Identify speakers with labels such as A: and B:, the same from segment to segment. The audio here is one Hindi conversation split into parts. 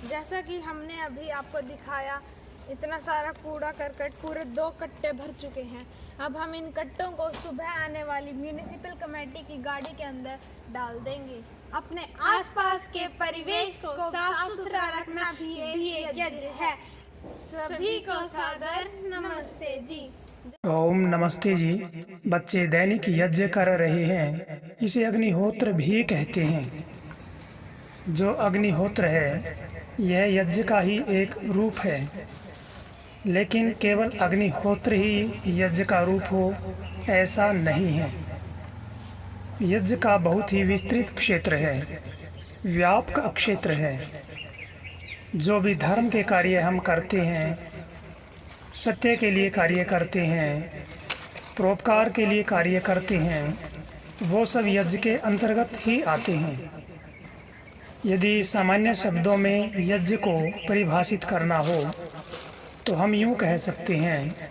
A: जैसा कि हमने अभी आपको दिखाया, इतना सारा कूड़ा करकट पूरे 2 कट्टे भर चुके हैं। अब हम इन कट्टों को सुबह आने वाली म्यूनिसिपल कमेटी की गाड़ी के अंदर डाल देंगे। अपने आसपास के परिवेश को साफ सुथरा रखना भी एक यज्ञ है। सभी को सादर नमस्ते जी।
B: ओम नमस्ते जी। बच्चे दैनिक यज्ञ कर रहे हैं, इसे अग्निहोत्र भी कहते हैं। जो अग्निहोत्र है यह यज्ञ का ही एक रूप है, लेकिन केवल अग्निहोत्र ही यज्ञ का रूप हो ऐसा नहीं है। यज्ञ का बहुत ही विस्तृत क्षेत्र है, व्यापक क्षेत्र है। जो भी धर्म के कार्य हम करते हैं, सत्य के लिए कार्य करते हैं, परोपकार के लिए कार्य करते हैं, वो सब यज्ञ के अंतर्गत ही आते हैं। यदि सामान्य शब्दों में यज्ञ को परिभाषित करना हो तो हम यूँ कह सकते हैं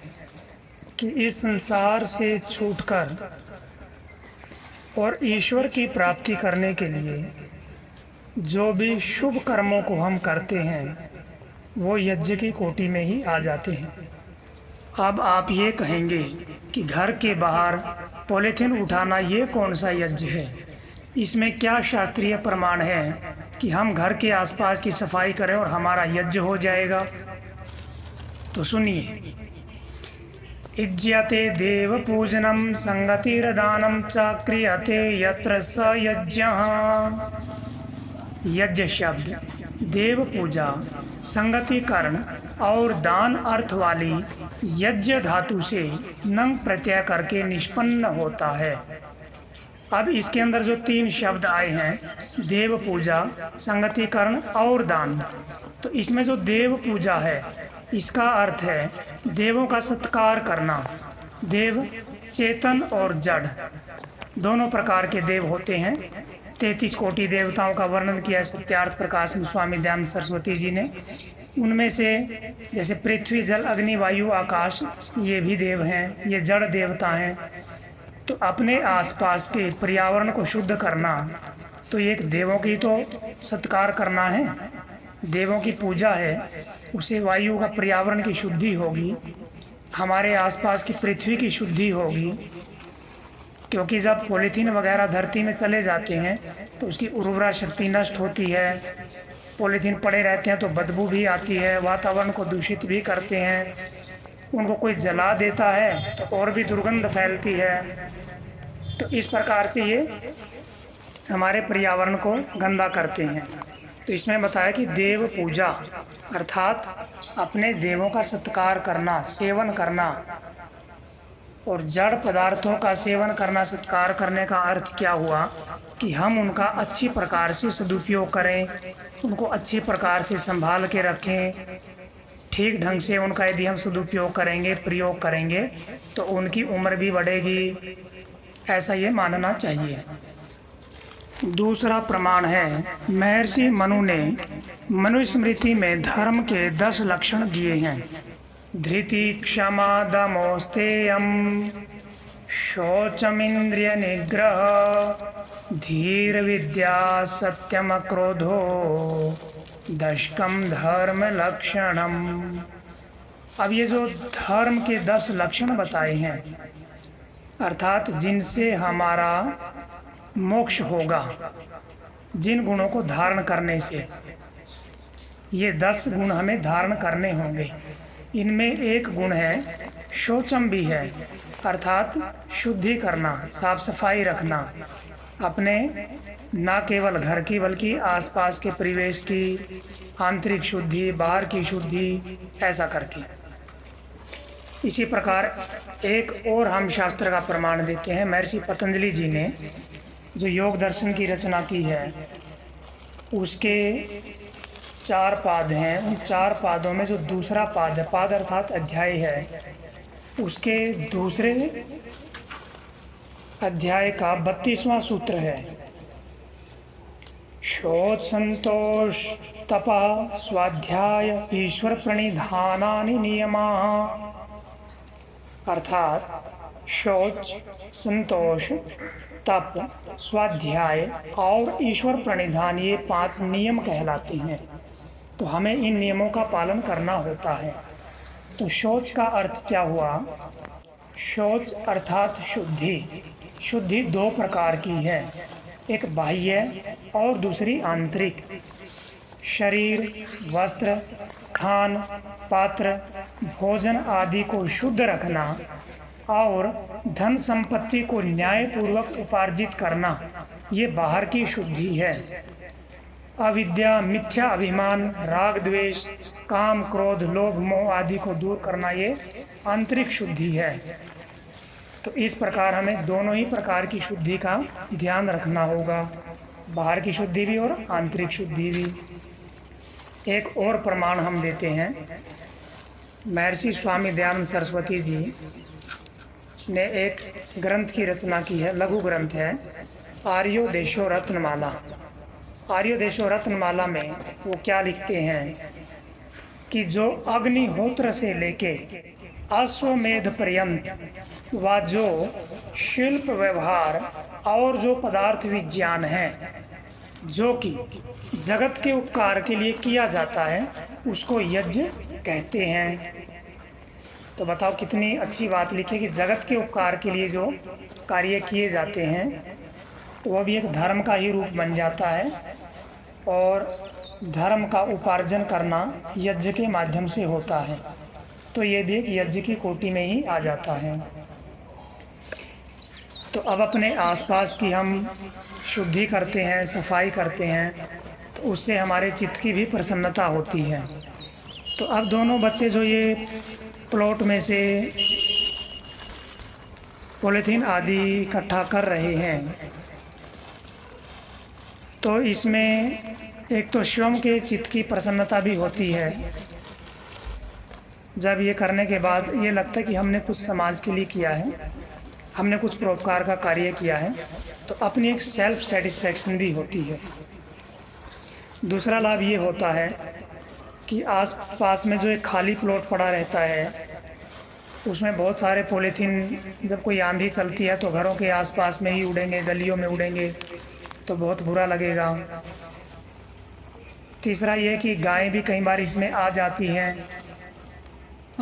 B: कि इस संसार से छूटकर और ईश्वर की प्राप्ति करने के लिए जो भी शुभ कर्मों को हम करते हैं वो यज्ञ की कोटि में ही आ जाते हैं। अब आप ये कहेंगे कि घर के बाहर पॉलीथीन उठाना ये कौन सा यज्ञ है? इसमें क्या शास्त्रीय प्रमाण है कि हम घर के आसपास की सफाई करें और हमारा यज्ञ हो जाएगा? तो सुनिए। इज्यते देव पूजनम संगतिर्दानम च क्रियते यत्र स यज्ञः। यज्ञ शब्द देव पूजा, संगतिकरण और दान अर्थ वाली यज्ञ धातु से नंग प्रत्यय करके निष्पन्न होता है। अब इसके अंदर जो 3 शब्द आए हैं, देव पूजा, संगतिकरण और दान, तो इसमें जो देव पूजा है इसका अर्थ है देवों का सत्कार करना। देव चेतन और जड़ दोनों प्रकार के देव होते हैं। 33 कोटि देवताओं का वर्णन किया सत्यार्थ प्रकाश में स्वामी दयानंद सरस्वती जी ने। उनमें से जैसे पृथ्वी, जल, अग्नि, वायु, आकाश, ये भी देव हैं, ये जड़ देवता हैं। तो अपने आसपास के पर्यावरण को शुद्ध करना तो एक देवों की तो सत्कार करना है, देवों की पूजा है। उसे वायु का पर्यावरण की शुद्धि होगी, हमारे आसपास की पृथ्वी की शुद्धि होगी, क्योंकि जब पॉलीथीन वगैरह धरती में चले जाते हैं तो उसकी उर्वरा शक्ति नष्ट होती है। पॉलीथीन पड़े रहते हैं तो बदबू भी आती है, वातावरण को दूषित भी करते हैं। उनको कोई जला देता है तो और भी दुर्गंध फैलती है। तो इस प्रकार से ये हमारे पर्यावरण को गंदा करते हैं। तो इसमें बताया कि देव पूजा अर्थात अपने देवों का सत्कार करना, सेवन करना। और जड़ पदार्थों का सेवन करना, सत्कार करने का अर्थ क्या हुआ कि हम उनका अच्छी प्रकार से सदुपयोग करें, उनको अच्छी प्रकार से संभाल के रखें। ठीक ढंग से उनका यदि हम सदुपयोग करेंगे, प्रयोग करेंगे तो उनकी उम्र भी बढ़ेगी, ऐसा ये मानना चाहिए। दूसरा प्रमाण है, महर्षि मनु ने मनुस्मृति में धर्म के 10 लक्षण दिए हैं। धृति, क्षमा, दमो, स्थेयम, शौचमिंद्रिय निग्रह, धीर, विद्या, सत्यम, क्रोधो, दशकम धर्म लक्षणम। अब ये जो धर्म के 10 लक्षण बताए हैं, अर्थात जिनसे हमारा मोक्ष होगा, जिन गुणों को धारण करने से, ये 10 गुण हमें धारण करने होंगे। इनमें एक गुण है शौचम भी है, अर्थात शुद्धि करना, साफ सफाई रखना, अपने न केवल घर की बल्कि आसपास के परिवेश की आंतरिक शुद्धि, बाहर की शुद्धि, ऐसा करके। इसी प्रकार एक और हम शास्त्र का प्रमाण देते हैं। महर्षि पतंजलि जी ने जो योग दर्शन की रचना की है उसके 4 पाद हैं। उन 4 पादों में जो दूसरा पाद है, पाद अर्थात अध्याय है, उसके दूसरे अध्याय का 32वां सूत्र है, शौच, संतोष, तप, स्वाध्याय, ईश्वर प्रणिधानानि नियमाः। अर्थात शौच, संतोष, तप, स्वाध्याय और ईश्वर प्रणिधान, ये 5 नियम कहलाते हैं। तो हमें इन नियमों का पालन करना होता है। तो शौच का अर्थ क्या हुआ? शौच अर्थात शुद्धि। शुद्धि दो प्रकार की है, एक बाह्य और दूसरी आंतरिक। शरीर, वस्त्र, स्थान, पात्र, भोजन आदि को शुद्ध रखना और धन संपत्ति को न्यायपूर्वक उपार्जित करना, ये बाहर की शुद्धि है। अविद्या, मिथ्या अभिमान, राग द्वेष, काम क्रोध लोभ मोह आदि को दूर करना, ये आंतरिक शुद्धि है। तो इस प्रकार हमें दोनों ही प्रकार की शुद्धि का ध्यान रखना होगा, बाहर की शुद्धि भी और आंतरिक शुद्धि भी। एक और प्रमाण हम देते हैं। महर्षि स्वामी दयानंद सरस्वती जी ने एक ग्रंथ की रचना की है, लघु ग्रंथ है, आर्योदेशो रत्नमाला। आर्योदेशो रत्नमाला में वो क्या लिखते हैं कि जो अग्निहोत्र से लेके अश्वमेध पर्यंत व जो शिल्प व्यवहार और जो पदार्थ विज्ञान है जो कि जगत के उपकार के लिए किया जाता है, उसको यज्ञ कहते हैं। तो बताओ कितनी अच्छी बात लिखी कि जगत के उपकार के लिए जो कार्य किए जाते हैं तो वह भी एक धर्म का ही रूप बन जाता है, और धर्म का उपार्जन करना यज्ञ के माध्यम से होता है। तो ये भी एक यज्ञ की कोटि में ही आ जाता है। तो अब अपने आसपास की हम शुद्धि करते हैं, सफाई करते हैं, तो उससे हमारे चित्त की भी प्रसन्नता होती है। तो अब दोनों बच्चे जो ये प्लॉट में से पॉलीथीन आदि इकट्ठा कर रहे हैं, तो इसमें एक तो स्वयं के चित्त की प्रसन्नता भी होती है। जब ये करने के बाद ये लगता है कि हमने कुछ समाज के लिए किया है, हमने कुछ परोपकार का कार्य किया है, तो अपनी एक सेल्फ सेटिस्फैक्शन भी होती है। दूसरा लाभ ये होता है कि आस पास में जो एक खाली प्लॉट पड़ा रहता है उसमें बहुत सारे पॉलीथीन, जब कोई आंधी चलती है तो घरों के आसपास में ही उड़ेंगे, गलियों में उड़ेंगे, तो बहुत बुरा लगेगा। तीसरा ये कि गायें भी कई बार इसमें आ जाती हैं।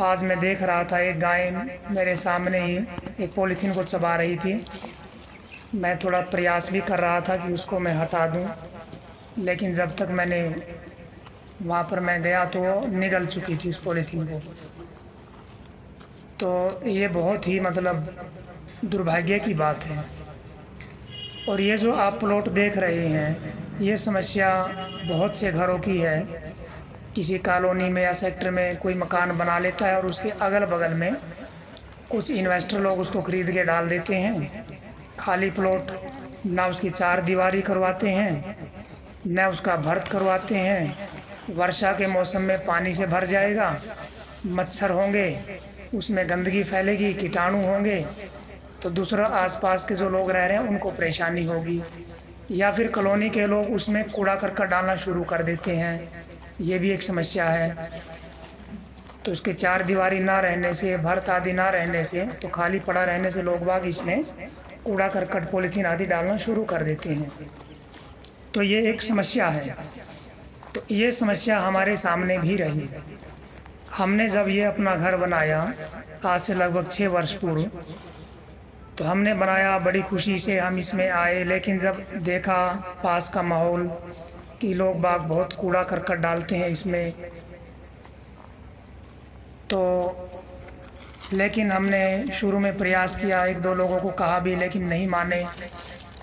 B: आज मैं देख रहा था एक गाय मेरे सामने ही एक पॉलीथीन को चबा रही थी। मैं थोड़ा प्रयास भी कर रहा था कि उसको मैं हटा दूं, लेकिन जब तक मैंने वहाँ पर मैं गया तो वो निगल चुकी थी उस पॉलीथीन को। तो ये बहुत ही मतलब दुर्भाग्य की बात है। और ये जो आप प्लॉट देख रहे हैं, ये समस्या बहुत से घरों की है। किसी कॉलोनी में या सेक्टर में कोई मकान बना लेता है और उसके अगल बगल में कुछ इन्वेस्टर लोग उसको खरीद के डाल देते हैं। खाली प्लॉट, ना उसकी चार दीवारी करवाते हैं, न उसका भर्त करवाते हैं। वर्षा के मौसम में पानी से भर जाएगा, मच्छर होंगे, उसमें गंदगी फैलेगी, कीटाणु होंगे, तो दूसरा आसपास के जो लोग रह रहे हैं उनको परेशानी होगी। या फिर कॉलोनी के लोग उसमें कूड़ा करकट डालना शुरू कर देते हैं, ये भी एक समस्या है। तो उसके चार दीवारी ना रहने से, भर्त आदि ना रहने से, तो खाली पड़ा रहने से लोग बाग इसमें कूड़ा करकट पॉलीथीन आदि डालना शुरू कर देते हैं। तो ये एक समस्या है। तो ये समस्या हमारे सामने भी रही। हमने जब ये अपना घर बनाया आज से लगभग 6 वर्ष पूर्व, तो हमने बनाया बड़ी खुशी से, हम इसमें आए। लेकिन जब देखा पास का माहौल कि लोग बाग बहुत कूड़ा करकट डालते हैं इसमें, तो लेकिन हमने शुरू में प्रयास किया, 1-2 लोगों को कहा भी, लेकिन नहीं माने।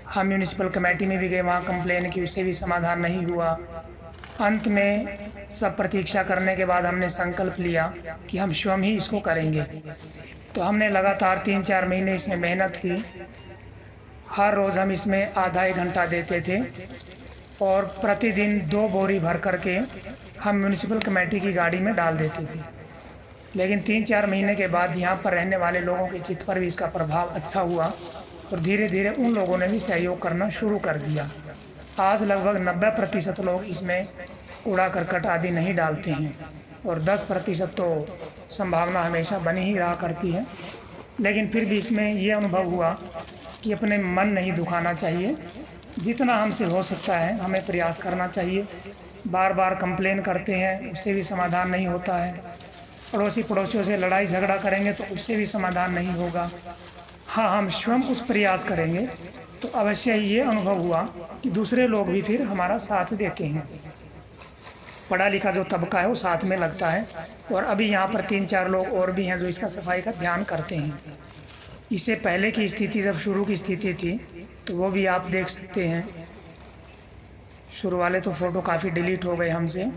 B: हम म्यूनिसिपल कमेटी में भी गए, वहाँ कंप्लेन की, उससे भी समाधान नहीं हुआ। अंत में सब प्रतीक्षा करने के बाद हमने संकल्प लिया कि हम स्वयं ही इसको करेंगे। तो हमने लगातार 3-4 महीने इसमें मेहनत की। हर रोज़ हम इसमें आधा 1 घंटा देते थे और प्रतिदिन 2 बोरी भर करके हम म्यूनिसिपल कमेटी की गाड़ी में डाल देते थे। लेकिन 3-4 महीने के बाद यहाँ पर रहने वाले लोगों के चित्त पर भी इसका प्रभाव अच्छा हुआ और धीरे धीरे उन लोगों ने भी सहयोग करना शुरू कर दिया। आज लगभग 90% लोग इसमें कूड़ा करकट आदि नहीं डालते हैं और 10% तो संभावना हमेशा बनी ही रहा करती है। लेकिन फिर भी इसमें ये अनुभव हुआ कि अपने मन नहीं दुखाना चाहिए। जितना हमसे हो सकता है हमें प्रयास करना चाहिए। बार बार कंप्लेन करते हैं, उससे भी समाधान नहीं होता है। पड़ोसी पड़ोसियों से लड़ाई झगड़ा करेंगे तो उससे भी समाधान नहीं होगा। हाँ, हम स्वयं कुछ प्रयास करेंगे तो अवश्य ये अनुभव हुआ कि दूसरे लोग भी फिर हमारा साथ देते हैं। पढ़ा लिखा जो तबका है वो साथ में लगता है, और अभी यहाँ पर 3-4 लोग और भी हैं जो इसका सफाई का ध्यान करते हैं। इससे पहले की स्थिति, जब शुरू की स्थिति थी, तो वो भी आप देख सकते हैं। शुरू वाले तो फ़ोटो काफ़ी डिलीट हो गए हमसे,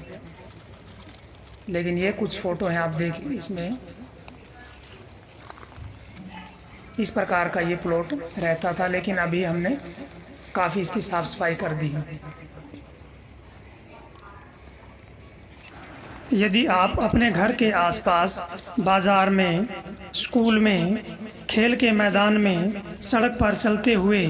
B: लेकिन ये कुछ फ़ोटो हैं, आप देखिए। इसमें इस प्रकार का ये प्लॉट रहता था, लेकिन अभी हमने काफ़ी इसकी साफ़ सफाई कर दी है। यदि आप अपने घर के आसपास, बाज़ार में, स्कूल में, खेल के मैदान में, सड़क पर चलते हुए,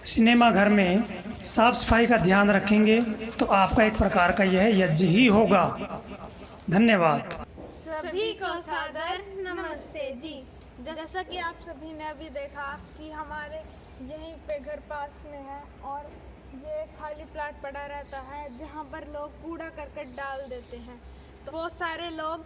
B: सिनेमा घर में साफ सफाई का ध्यान रखेंगे तो आपका एक प्रकार का यह यज्ञ ही होगा। धन्यवाद।
A: सभी को सादर नमस्ते जी। जैसा कि आप सभी ने अभी देखा कि हमारे यहीं पे घर पास में है, और ये खाली प्लाट पड़ा रहता है जहाँ पर लोग कूड़ा करकट डाल देते हैं। तो बहुत सारे लोग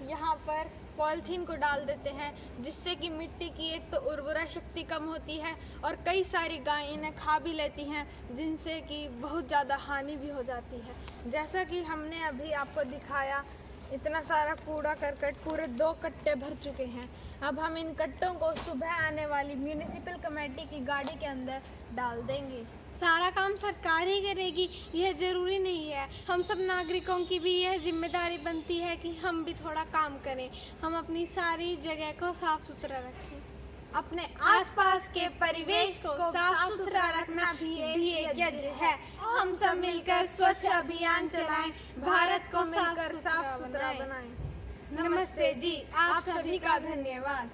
A: यहाँ पर पॉलीथीन को डाल देते हैं, जिससे कि मिट्टी की एक तो उर्वरा शक्ति कम होती है, और कई सारी गायें इन्हें खा भी लेती हैं, जिनसे कि बहुत ज़्यादा हानि भी हो जाती है। जैसा कि हमने अभी आपको दिखाया, इतना सारा कूड़ा करकट पूरे 2 कट्टे भर चुके हैं। अब हम इन कट्टों को सुबह आने वाली म्यूनिसिपल कमेटी की गाड़ी के अंदर डाल देंगे।
C: सारा काम सरकार ही करेगी, यह जरूरी नहीं है। हम सब नागरिकों की भी यह जिम्मेदारी बनती है कि हम भी थोड़ा काम करें, हम अपनी सारी जगह को साफ सुथरा रखें।
A: अपने आसपास के परिवेश को साफ सुथरा रखना भी एक यज्ञ है। हम सब मिलकर स्वच्छ अभियान चलाएं, भारत को मिलकर साफ सुथरा बनाएं। नमस्ते जी, आप सभी का धन्यवाद।